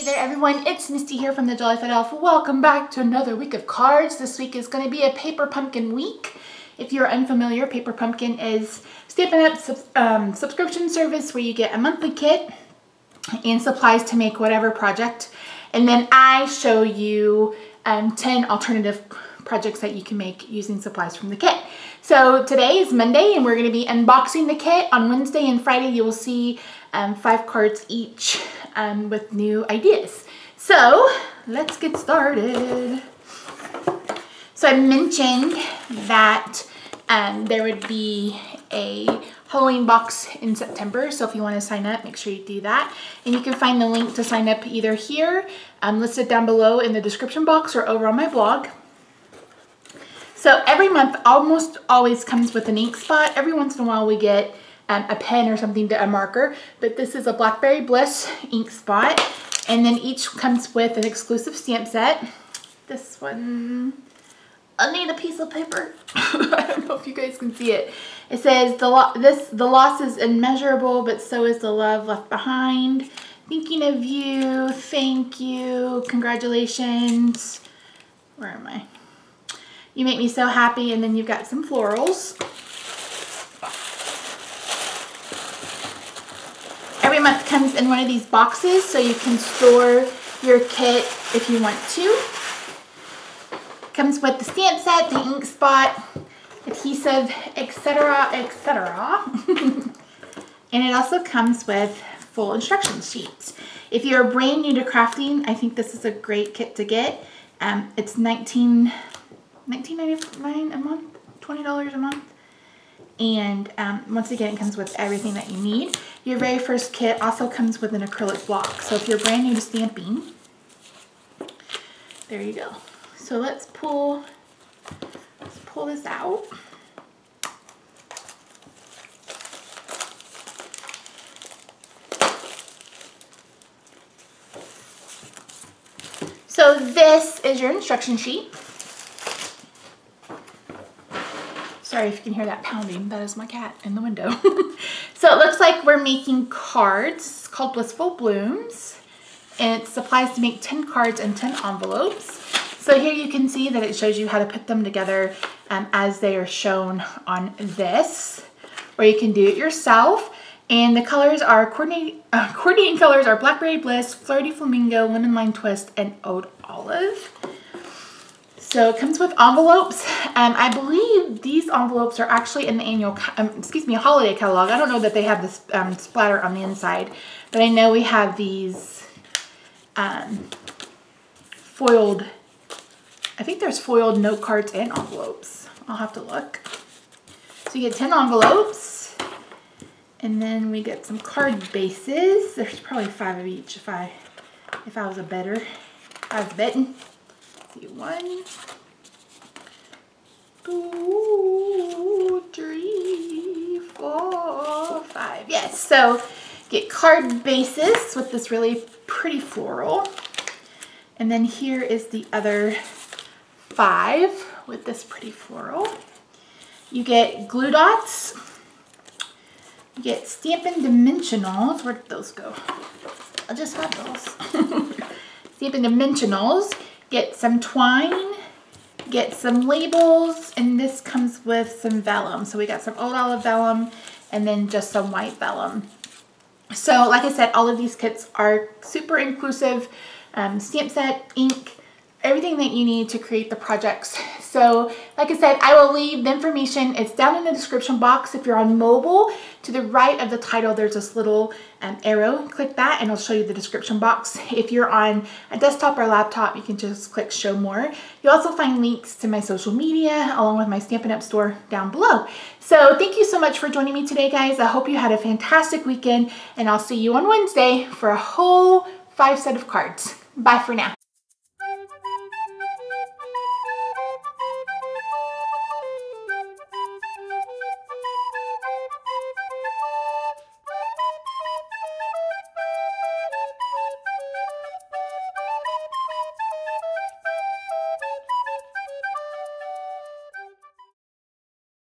there everyone, it's Misty here from the Jollified Elf. Welcome back to another week of cards. This week is going to be a Paper Pumpkin week. If you're unfamiliar, Paper Pumpkin is Stampin' Up! Subscription service where you get a monthly kit and supplies to make whatever project. And then I show you 10 alternative projects that you can make using supplies from the kit. So today is Monday and we're going to be unboxing the kit. On Wednesday and Friday you will see 5 cards each with new ideas. So let's get started. So I mentioned that there would be a Halloween box in September, so if you want to sign up, make sure you do that. And you can find the link to sign up either here, listed down below in the description box, or over on my blog. So every month almost always comes with an ink spot. Every once in a while we get a pen or something, a marker, but this is a Blackberry Bliss ink spot. And then each comes with an exclusive stamp set. This one, I need a piece of paper. I don't know if you guys can see it. It says, the loss is immeasurable, but so is the love left behind. Thinking of you, thank you, congratulations. Where am I? You make me so happy, and then you've got some florals. Every month comes in one of these boxes, so you can store your kit if you want to. Comes with the stamp set, the ink spot, adhesive, etc., etc. And it also comes with full instruction sheets. If you're brand new to crafting, I think this is a great kit to get. It's $19.99 a month, $20 a month. And once again, it comes with everything that you need. Your very first kit also comes with an acrylic block. So if you're brand new to stamping, there you go. So let's pull this out. So this is your instruction sheet. Sorry if you can hear that pounding. That is my cat in the window. So it looks like we're making cards. It's called Blissful Blooms. And it supplies to make 10 cards and 10 envelopes. So here you can see that it shows you how to put them together as they are shown on this. Or you can do it yourself. And the colors are, coordinating colors are Blackberry Bliss, Flirty Flamingo, Lemon Lime Twist, and Oud Olive. So it comes with envelopes. I believe these envelopes are actually in the annual, holiday catalog. I don't know that they have this splatter on the inside, but I know we have these foiled, I think there's foiled note cards and envelopes. I'll have to look. So you get 10 envelopes, and then we get some card bases. There's probably 5 of each if I was a better, if I was betting. 1, 2, 3, 4, 5. Yes, so get card bases with this really pretty floral. And then here is the other 5 with this pretty floral. You get glue dots. You get Stampin' Dimensionals. Where did those go? I just got those. Stampin' Dimensionals. Get some twine, get some labels, and this comes with some vellum. So we got some Oud Olive vellum and then just some white vellum. So like I said, all of these kits are super inclusive, stamp set, ink, everything that you need to create the projects. So like I said, I will leave the information. It's down in the description box. If you're on mobile, to the right of the title, there's this little arrow. Click that and it'll show you the description box. If you're on a desktop or laptop, you can just click show more. You'll also find links to my social media along with my Stampin' Up! Store down below. So thank you so much for joining me today, guys. I hope you had a fantastic weekend, and I'll see you on Wednesday for a whole 5 set of cards. Bye for now.